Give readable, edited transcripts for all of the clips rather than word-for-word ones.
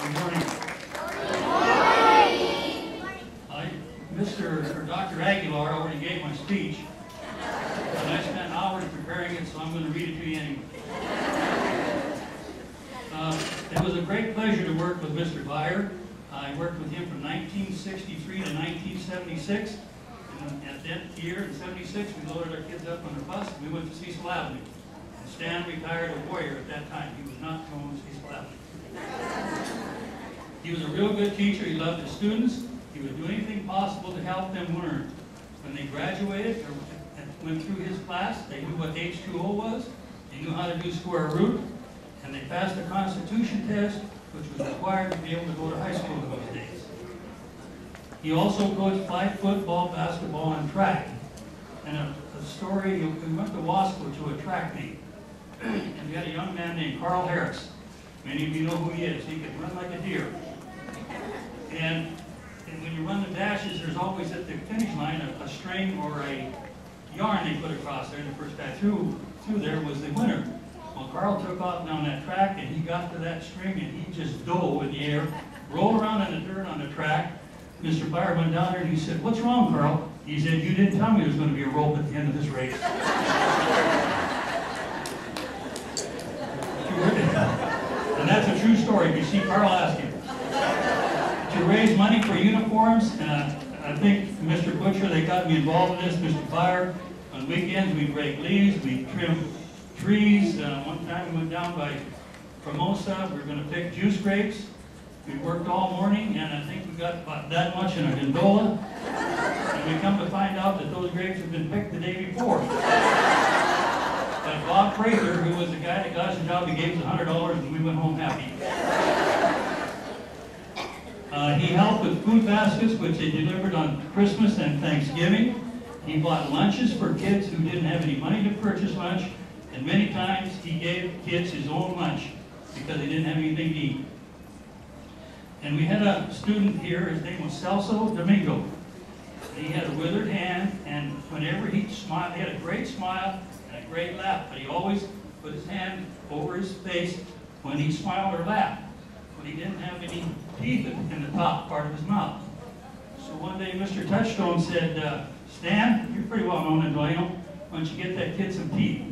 Good morning. Dr. Aguilar already gave my speech, and I spent hours preparing it, so I'm going to read it to you anyway. It was a great pleasure to work with Mr. Beyer. I worked with him from 1963 to 1976. And at that year, in 76, we loaded our kids up on a bus and we went to Cecil Avenue. And Stan retired a warrior at that time. He was not going to Cecil Avenue. He was a real good teacher. He loved his students. He would do anything possible to help them learn. When they graduated or went through his class, they knew what H2O was. They knew how to do square root. And they passed the Constitution test, which was required to be able to go to high school in those days. He also coached flag football, basketball, and track. And a story, we went to Wasco to a track meet. And we had a young man named Carl Harris. Many of you know who he is. He could run like a deer. And when you run the dashes, there's always at the finish line a string or a yarn they put across there. And the first guy through there was the winner. Well, Carl took off down that track, and he got to that string, and he just dove in the air, rolled around in the dirt on the track. Mr. Beyer went down there, and he said, "What's wrong, Carl?" He said, "You didn't tell me there was going to be a rope at the end of this race." And that's a true story. If you see Carl, ask him. To raise money for uniforms, I think Mr. Butcher, they got me involved in this, Mr. Beyer. On weekends, we break leaves, we trim trees. One time we went down by Formosa. We were going to pick juice grapes. We worked all morning, and I think we got about that much in a gondola. And we come to find out that those grapes had been picked the day before. But Bob Prather, who was the guy that got us the job, he gave us $100, and we went home happy. He helped with food baskets, which they delivered on Christmas and Thanksgiving. He bought lunches for kids who didn't have any money to purchase lunch. And many times he gave kids his own lunch because they didn't have anything to eat. And we had a student here, his name was Celso Domingo. He had a withered hand, and whenever he smiled, he had a great smile and a great laugh, but he always put his hand over his face when he smiled or laughed. But he didn't have any teeth in the top part of his mouth. So one day Mr. Touchstone said, "Stan, you're pretty well known in Delano. Why don't you get that kid some teeth?"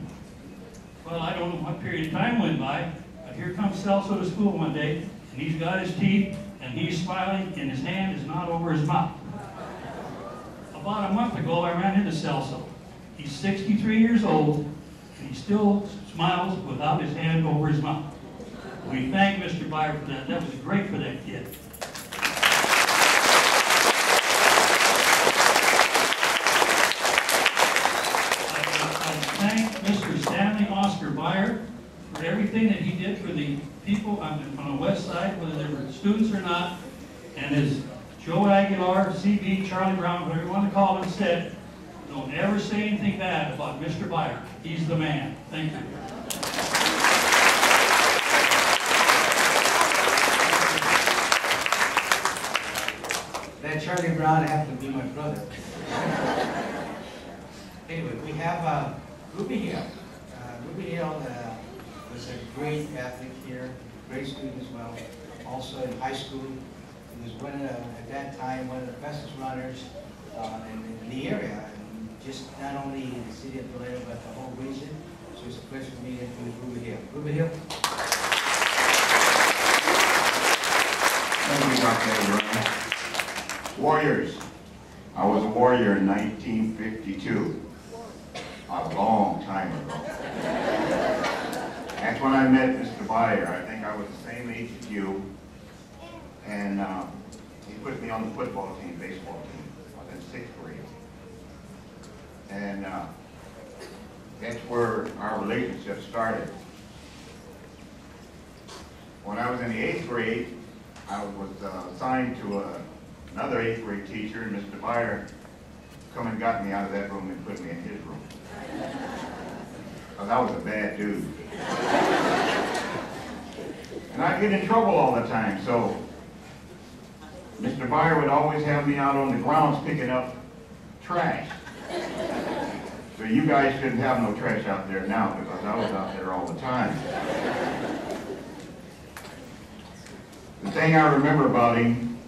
Well, I don't know what period of time went by, but here comes Celso to school one day, and he's got his teeth, and he's smiling, and his hand is not over his mouth. About a month ago, I ran into Celso. He's 63 years old, and he still smiles without his hand over his mouth. We thank Mr. Beyer for that. That was great for that kid. Beyer for everything that he did for the people on the west side, whether they were students or not, and as Joe Aguilar, CB, Charlie Brown, whatever you want to call him, said, don't ever say anything bad about Mr. Beyer. He's the man. Thank you. That Charlie Brown happened to be my brother. Anyway, we have Ruby here. Ruby Hill was a great athlete here, great student as well. Also in high school, he was at that time one of the fastest runners in the area, and just not only in the city of Delano, but the whole region. So it's a pleasure for me to introduce Ruby Hill. Ruby Hill. Thank you, Dr. Aguilar. Warriors. I was a warrior in 1952. A long time ago. That's when I met Mr. Beyer. I think I was the same age as you. And he put me on the football team, baseball team. I was in 6th grade. And that's where our relationship started. When I was in the 8th grade, I was assigned to another 8th grade teacher, and Mr. Beyer come and got me out of that room and put me in his room. Because I was a bad dude. And I'd get in trouble all the time, so Mr. Beyer would always have me out on the grounds picking up trash. So you guys shouldn't have no trash out there now, because I was out there all the time. The thing I remember about him,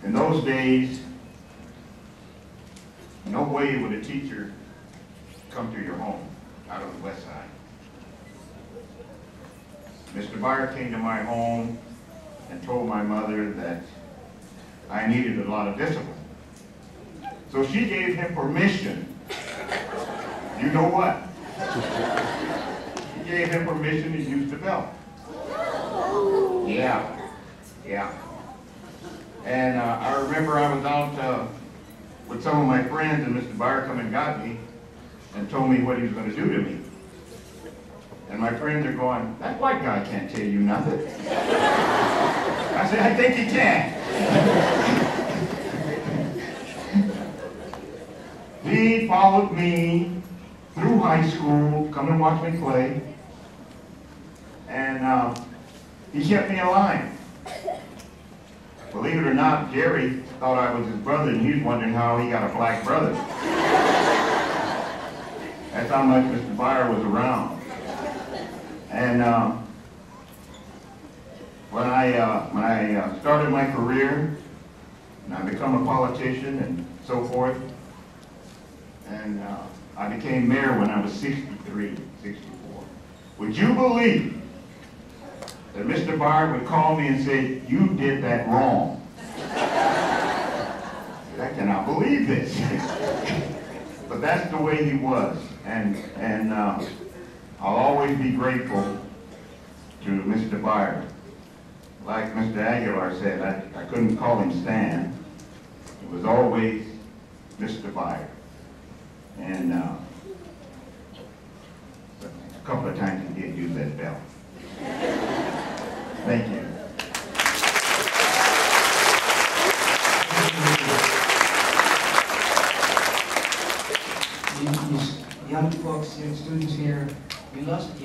in those days, no way would a teacher come to your home out of the West Side. Mr. Beyer came to my home and told my mother that I needed a lot of discipline. So she gave him permission. You know what? She gave him permission to use the belt. Yeah. And I remember I was out with some of my friends, and Mr. Beyer come and got me and told me what he was going to do to me. And my friends are going, that white guy can't tell you nothing. I said, I think he can. He followed me through high school, come and watch me play, and he kept me alive. Believe it or not, Jerry thought I was his brother, and he's wondering how he got a black brother. That's how much Mr. Beyer was around. And when I started my career, and I become a politician and so forth, and I became mayor when I was 63, 64. Would you believe that Mr. Beyer would call me and say, you did that wrong? I cannot believe this. But that's the way he was. And I'll always be grateful to Mr. Beyer. Like Mr. Aguilar said, I couldn't call him Stan. It was always Mr. Beyer. And a couple of times he did use that belt. Thank you. These young folks, young students here, you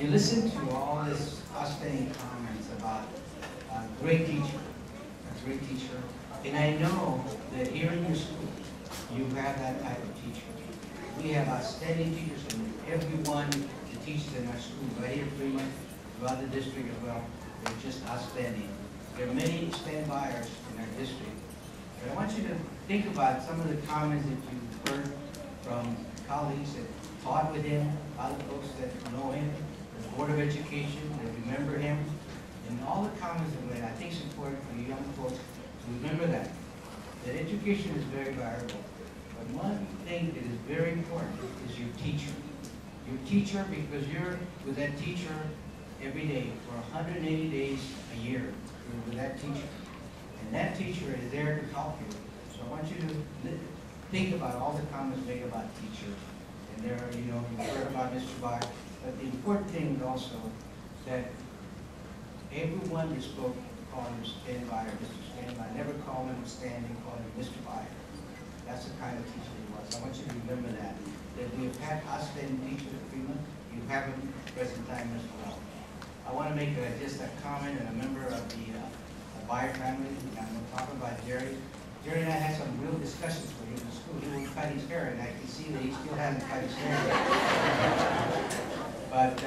listen to all this outstanding comments about a great teacher, and I know that here in your school, you have that type of teacher. We have outstanding teachers, and everyone that teaches in our school, right here in Fremont, throughout the district as well, they're just outstanding. There are many stand-byers in our district. But I want you to think about some of the comments that you've heard from colleagues that taught with him, other folks that know him, the Board of Education that remember him, and all the comments that we made. I think it's important for you young folks to remember that education is very valuable. But one thing that is very important is your teacher. Your teacher, because you're with that teacher every day for 180 days a year. You're with that teacher. And that teacher is there to help you. So I want you to think about all the comments made about teachers. And there, you heard about Mr. Beyer. But the important thing is also that everyone that spoke called him Stan Beyer, Mr. Stan Beyer. Never called him Stan, they called him Mr. Beyer. That's the kind of teacher he was. I want you to remember that. That we have had outstanding teachers at Fremont. You have them at the present time as well. I want to make just a comment and a member of the Beyer family. I'm going to talk about Jerry. Jerry and I had some real discussions when he was in school. He would cut his hair, and I can see that he still hasn't cut his hair yet. But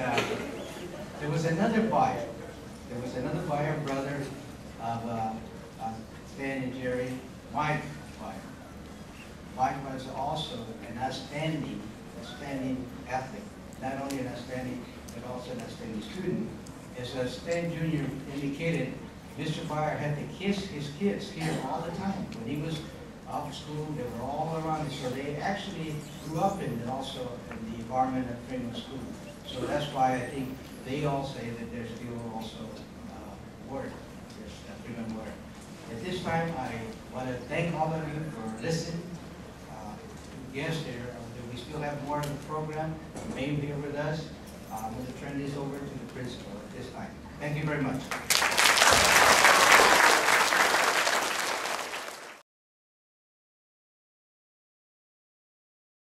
there was another Beyer. There was another Beyer brother of Stan and Jerry, Mike Beyer. Mike was also an outstanding athlete. Not only an outstanding, but also an outstanding student. As Stan Jr. indicated, Mr. Beyer had to kiss his kids here all the time. When he was out of school, they were all around him. So they actually grew up in also in the environment of Fremont School. So that's why I think they all say that they're still also word. There's Fremont word. At this time, I want to thank all of you for listening. Guests here, we still have more of the program. You may be here with us. I'm going to turn this over to the principal at this time. Thank you very much.